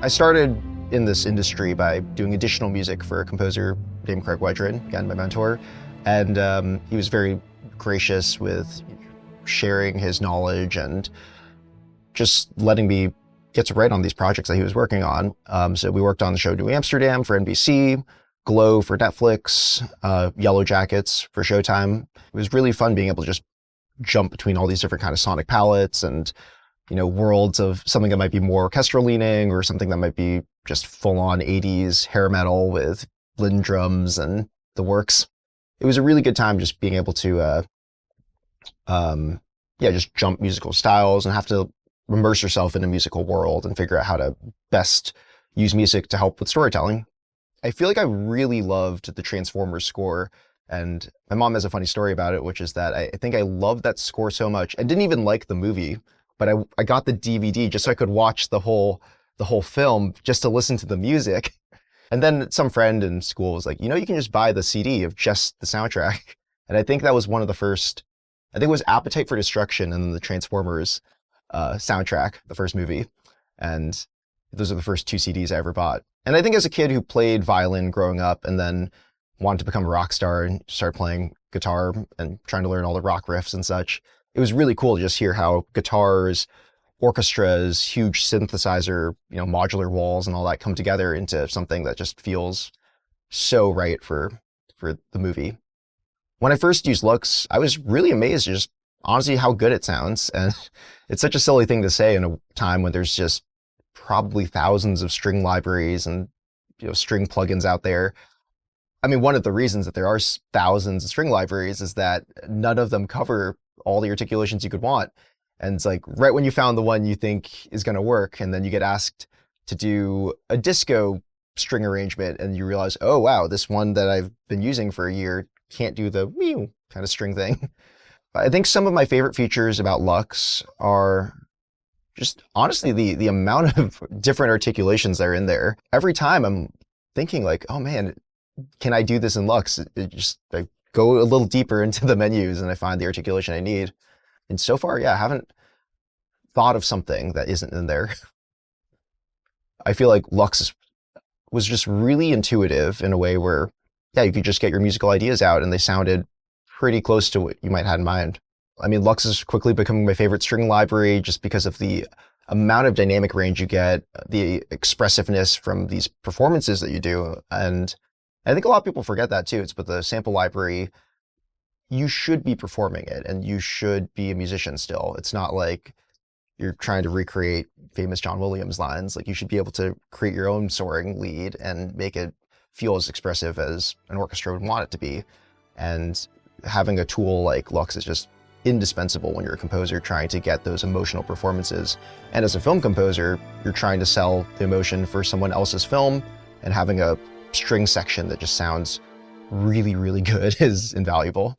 I started in this industry by doing additional music for a composer named Craig Wedren, again, my mentor. And he was very gracious with sharing his knowledge and just letting me get to write on these projects that he was working on. So we worked on the show New Amsterdam for NBC, Glow for Netflix, Yellowjackets for Showtime. It was really fun being able to just jump between all these different kind of sonic palettes and, you know, worlds of something that might be more orchestral leaning or something that might be just full-on 80s hair metal with Linn Drums and the works. It was a really good time just being able to, just jump musical styles and have to immerse yourself in a musical world and figure out how to best use music to help with storytelling. I feel like I really loved the Transformers score, and my mom has a funny story about it, which is that I think I loved that score so much. I didn't even like the movie, but I got the DVD just so I could watch the whole film just to listen to the music. And then some friend in school was like, you know, you can just buy the CD of just the soundtrack. And I think that was one of the first, I think it was Appetite for Destruction and then the Transformers soundtrack, the first movie. And those are the first two CDs I ever bought. And I think as a kid who played violin growing up and then wanted to become a rock star and start playing guitar and trying to learn all the rock riffs and such, it was really cool to just hear how guitars, orchestras, huge synthesizer, you know, modular walls and all that come together into something that just feels so right for the movie. When I first used LUX, I was really amazed just honestly how good it sounds. And it's such a silly thing to say in a time when there's just probably thousands of string libraries and, you know, string plugins out there. I mean, one of the reasons that there are thousands of string libraries is that none of them cover all the articulations you could want. And it's like right when you found the one you think is going to work, and then you get asked to do a disco string arrangement and you realize, oh, wow, this one that I've been using for a year can't do the meow kind of string thing. I think some of my favorite features about LUX are just honestly the amount of different articulations that are in there. Every time I'm thinking like, oh man, can I do this in LUX? I go a little deeper into the menus and I find the articulation I need. And so far, yeah, I haven't thought of something that isn't in there. I feel like LUX was just really intuitive in a way where, yeah, you could just get your musical ideas out and they sounded pretty close to what you might have in mind. I mean, LUX is quickly becoming my favorite string library just because of the amount of dynamic range you get, the expressiveness from these performances that you do. And I think a lot of people forget that too. It's with the sample library, you should be performing it and you should be a musician still. It's not like you're trying to recreate famous John Williams lines. Like you should be able to create your own soaring lead and make it feel as expressive as an orchestra would want it to be. And having a tool like LUX is just indispensable when you're a composer trying to get those emotional performances. And as a film composer, you're trying to sell the emotion for someone else's film, and having a string section that just sounds really, really good is invaluable.